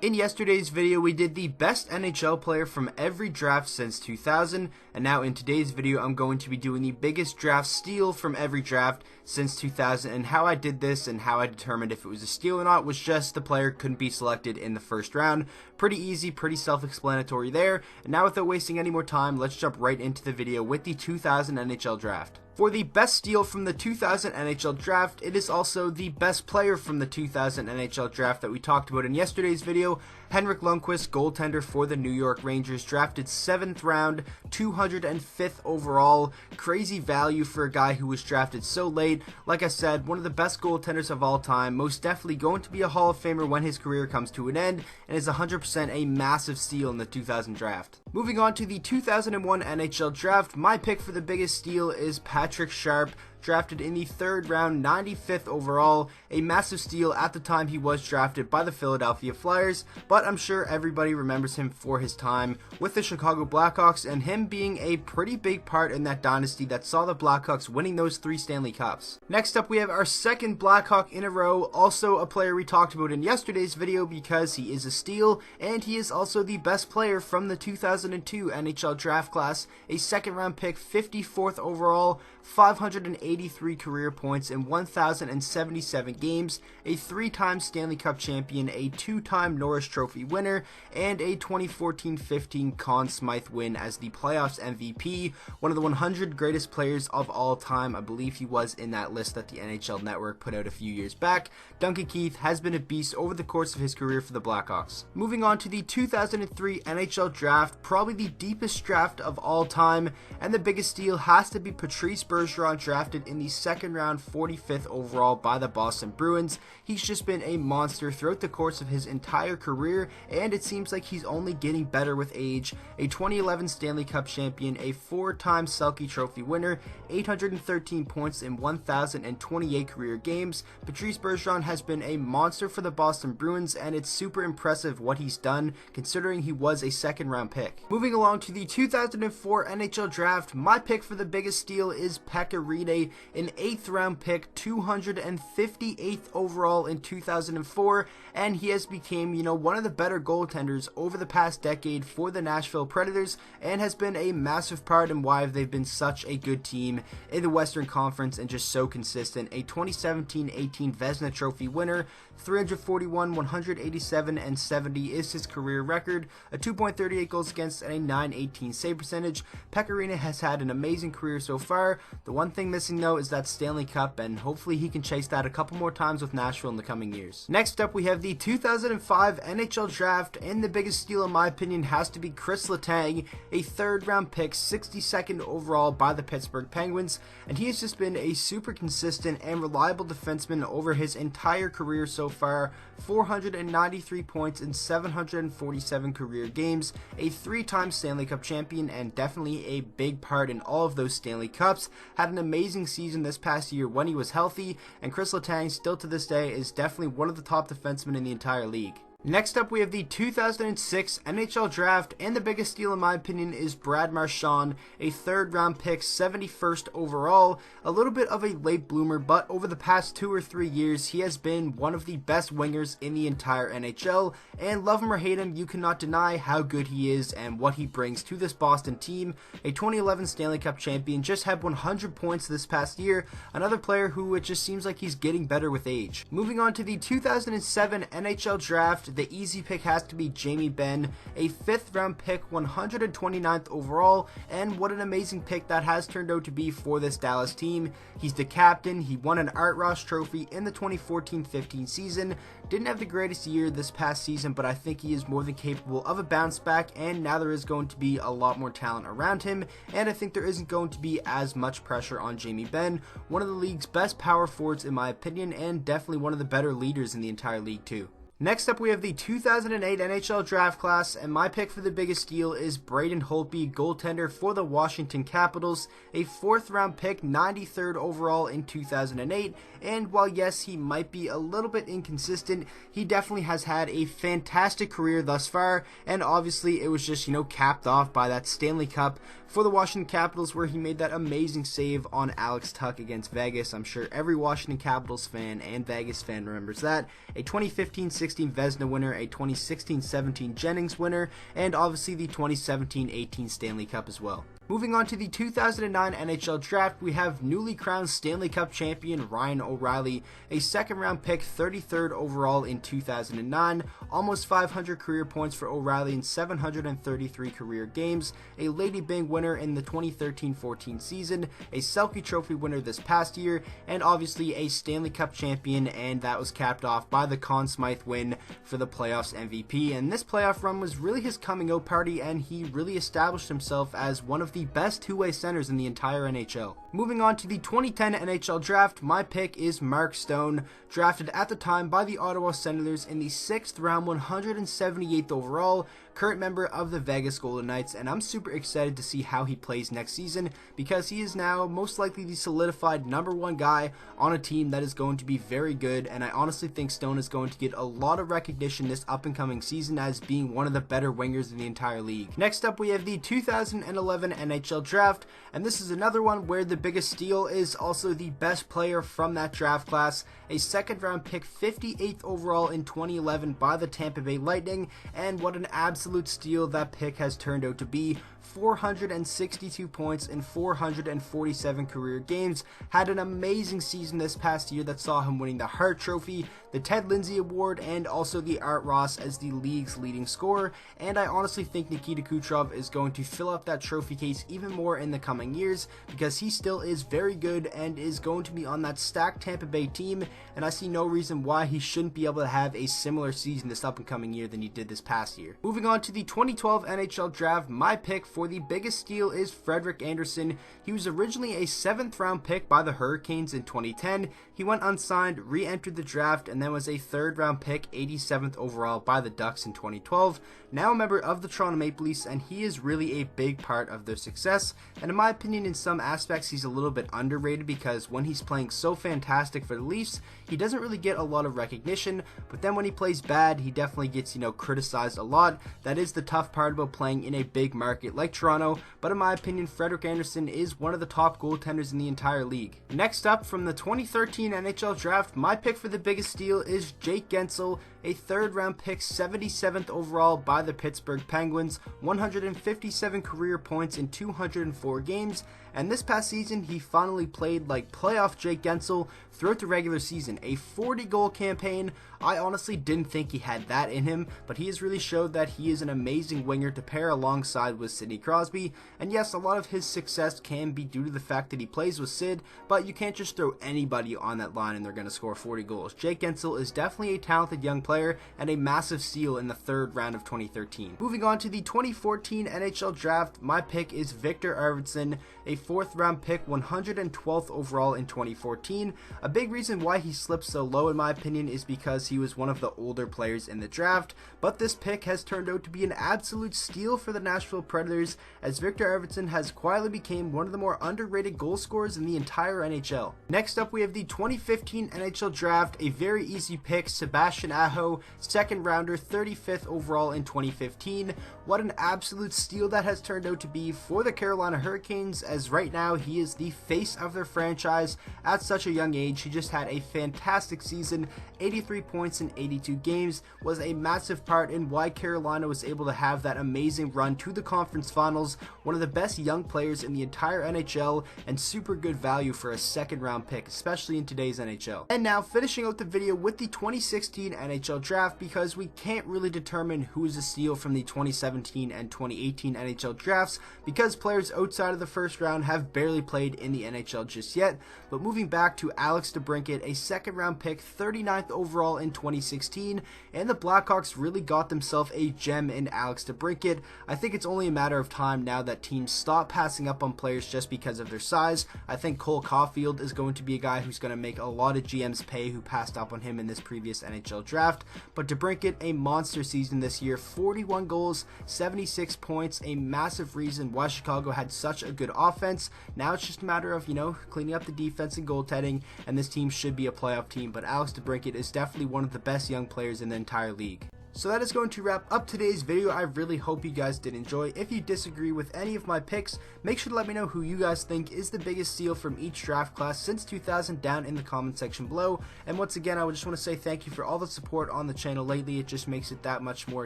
In yesterday's video, we did the best NHL player from every draft since 2000, and now in today's video, I'm going to be doing the biggest draft steal from every draft since 2000, and how I did this and how I determined if it was a steal or not was just the player couldn't be selected in the first round. Pretty easy, pretty self-explanatory there, and now without wasting any more time, let's jump right into the video with the 2000 NHL draft. For the best steal from the 2000 NHL draft, it is also the best player from the 2000 NHL draft that we talked about in yesterday's video. Henrik Lundqvist, goaltender for the New York Rangers, drafted 7th round, 205th overall. Crazy value for a guy who was drafted so late. Like I said, one of the best goaltenders of all time, most definitely going to be a Hall of Famer when his career comes to an end, and is 100% a massive steal in the 2000 draft. Moving on to the 2001 NHL draft, my pick for the biggest steal is Patrick Sharp, drafted in the 3rd round, 95th overall, a massive steal at the time he was drafted by the Philadelphia Flyers, but I'm sure everybody remembers him for his time with the Chicago Blackhawks and him being a pretty big part in that dynasty that saw the Blackhawks winning those 3 Stanley Cups. Next up, we have our second Blackhawk in a row, also a player we talked about in yesterday's video because he is a steal, and he is also the best player from the 2002 NHL draft class, a 2nd round pick, 54th overall, 583 career points in 1,077 games, a 3-time Stanley Cup champion, a 2-time Norris Trophy winner, and a 2014-15 Conn Smythe win as the playoffs MVP, one of the 100 greatest players of all time. I believe he was in that list that the NHL Network put out a few years back. Duncan Keith has been a beast over the course of his career for the Blackhawks. Moving on to the 2003 NHL draft, probably the deepest draft of all time, and the biggest steal has to be Patrice Bergeron, drafted in the 2nd round, 45th overall by the Boston Bruins. He's just been a monster throughout the course of his entire career, and it seems like he's only getting better with age. A 2011 Stanley Cup champion, a 4-time Selke Trophy winner, 813 points in 1,028 career games. Patrice Bergeron has been a monster for the Boston Bruins, and it's super impressive what he's done considering he was a 2nd round pick. Moving along to the 2004 NHL draft, my pick for the biggest steal is Pekka Rinne, an 8th round pick, 258th overall in 2004, and he has become, one of the better goaltenders over the past decade for the Nashville Predators, and has been a massive part in why they've been such a good team in the Western Conference and just so consistent. A 2017-18 Vezina Trophy winner, 341, 187, and 70 is his career record, a 2.38 goals against and a .918 save percentage. Pekka Rinne has had an amazing career so far. The one thing missing though is that Stanley Cup, and hopefully he can chase that a couple more times with Nashville in the coming years. Next up, we have the 2005 NHL draft, and the biggest steal in my opinion has to be Chris Letang, a 3rd round pick, 62nd overall by the Pittsburgh Penguins, and he has just been a super consistent and reliable defenseman over his entire career so far. 493 points in 747 career games, a 3-time Stanley Cup champion, and definitely a big part in all of those Stanley Cups. Had an amazing season this past year when he was healthy, and Chris Letang still to this day is definitely one of the top defensemen in the entire league. Next up, we have the 2006 NHL draft, and the biggest steal in my opinion is Brad Marchand, a 3rd round pick, 71st overall, a little bit of a late bloomer, but over the past 2 or 3 years, he has been one of the best wingers in the entire NHL, and love him or hate him, you cannot deny how good he is and what he brings to this Boston team. A 2011 Stanley Cup champion, just had 100 points this past year, another player who it just seems like he's getting better with age. Moving on to the 2007 NHL draft, the easy pick has to be Jamie Benn, a 5th round pick, 129th overall, and what an amazing pick that has turned out to be for this Dallas team. He's the captain, he won an Art Ross trophy in the 2014-15 season, didn't have the greatest year this past season, but I think he is more than capable of a bounce back, and now there is going to be a lot more talent around him, and I think there isn't going to be as much pressure on Jamie Benn, one of the league's best power forwards in my opinion, and definitely one of the better leaders in the entire league too. Next up, we have the 2008 NHL draft class, and my pick for the biggest steal is Braden Holtby, goaltender for the Washington Capitals, a 4th round pick, 93rd overall in 2008, and while yes, he might be a little bit inconsistent, he definitely has had a fantastic career thus far, and obviously it was just, capped off by that Stanley Cup for the Washington Capitals where he made that amazing save on Alex Tuch against Vegas. I'm sure every Washington Capitals fan and Vegas fan remembers that. A 2015-16 2016 Vezina winner, a 2016-17 Jennings winner, and obviously the 2017-18 Stanley Cup as well. Moving on to the 2009 NHL Draft, we have newly crowned Stanley Cup champion Ryan O'Reilly, a second-round pick, 33rd overall in 2009, almost 500 career points for O'Reilly in 733 career games, a Lady Byng winner in the 2013-14 season, a Selke Trophy winner this past year, and obviously a Stanley Cup champion, and that was capped off by the Conn Smythe win for the playoffs MVP. And this playoff run was really his coming-out party, and he really established himself as one of the best two-way centers in the entire NHL. Moving on to the 2010 NHL Draft, my pick is Mark Stone, drafted at the time by the Ottawa Senators in the 6th round, 178th overall, current member of the Vegas Golden Knights, and I'm super excited to see how he plays next season because he is now most likely the solidified #1 guy on a team that is going to be very good, and I honestly think Stone is going to get a lot of recognition this up-and-coming season as being one of the better wingers in the entire league. Next up, we have the 2011 NHL Draft, and this is another one where the biggest steal is also the best player from that draft class, a second-round pick, 58th overall in 2011 by the Tampa Bay Lightning, and what an absolute steal that pick has turned out to be. 462 points in 447 career games, had an amazing season this past year that saw him winning the Hart Trophy, the Ted Lindsay Award, and also the Art Ross as the league's leading scorer, and I honestly think Nikita Kucherov is going to fill up that trophy case even more in the coming years because he still is very good and is going to be on that stacked Tampa Bay team, and I see no reason why he shouldn't be able to have a similar season this up and coming year than he did this past year. Moving on to the 2012 NHL Draft, my pick for the biggest steal is Frederik Andersen. He was originally a 7th round pick by the Hurricanes in 2010. He went unsigned, re-entered the draft, and then was a 3rd round pick, 87th overall by the Ducks in 2012. Now a member of the Toronto Maple Leafs, and he is really a big part of their success, and in my opinion in some aspects he's a little bit underrated because when he's playing so fantastic for the Leafs, he doesn't really get a lot of recognition, but then when he plays bad, he definitely gets, criticized a lot. That is the tough part about playing in a big market like Toronto, but in my opinion, Frederik Andersen is one of the top goaltenders in the entire league. Next up, from the 2013 NHL Draft, my pick for the biggest steal is Jake Guentzel, a 3rd round pick, 77th overall by the Pittsburgh Penguins, 157 career points in 204 games, and this past season he finally played like playoff Jake Guentzel throughout the regular season, a 40-goal campaign. I honestly didn't think he had that in him, but he has really showed that he is an amazing winger to pair alongside with Sidney Crosby, and yes, a lot of his success can be due to the fact that he plays with Sid, but you can't just throw anybody on that line and they're going to score 40 goals. Jake Guentzel is definitely a talented young player and a massive steal in the 3rd round of 2013. Moving on to the 2014 NHL Draft, my pick is Victor Arvidsson, a 4th round pick, 112th overall in 2014. A big reason why he slipped so low in my opinion is because he was one of the older players in the draft, but this pick has turned out to be an absolute steal for the Nashville Predators as Victor Arvidsson has quietly become one of the more underrated goal scorers in the entire NHL. Next up, we have the 2015 NHL Draft, a very easy pick, Sebastian Aho, 2nd rounder, 35th overall in 2015. What an absolute steal that has turned out to be for the Carolina Hurricanes, as right now he is the face of their franchise at such a young age. He just had a fantastic season, 83 points in 82 games, was a massive part in why Carolina was able to have that amazing run to the conference finals, one of the best young players in the entire NHL, and super good value for a 2nd round pick, especially in today's NHL. And now finishing out the video with the 2016 NHL Draft, because we can't really determine who is a steal from the 2017 and 2018 NHL Drafts because players outside of the 1st round have barely played in the NHL just yet, but moving back to Alex DeBrincat, a 2nd round pick, 39th overall in 2016, and the Blackhawks really got themselves a gem in Alex DeBrincat. I think it's only a matter of time now that teams stop passing up on players just because of their size. I think Cole Caulfield is going to be a guy who's going to make a lot of GMs pay who passed up on him in this previous NHL Draft, but DeBrincat, a monster season this year, 41 goals, 76 points, a massive reason why Chicago had such a good offense. Now it's just a matter of, cleaning up the defense and goaltending, and this team should be a playoff team, but Alex DeBrincat is definitely one of the best young players in the entire league. So that is going to wrap up today's video. I really hope you guys did enjoy. If you disagree with any of my picks, make sure to let me know who you guys think is the biggest steal from each draft class since 2000 down in the comment section below. And once again, I would just want to say thank you for all the support on the channel lately. It just makes it that much more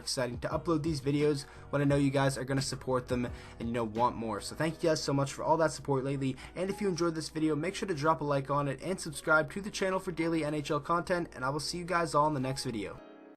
exciting to upload these videos when I know you guys are going to support them and want more. So thank you guys so much for all that support lately. And if you enjoyed this video, make sure to drop a like on it and subscribe to the channel for daily NHL content, and I will see you guys all in the next video.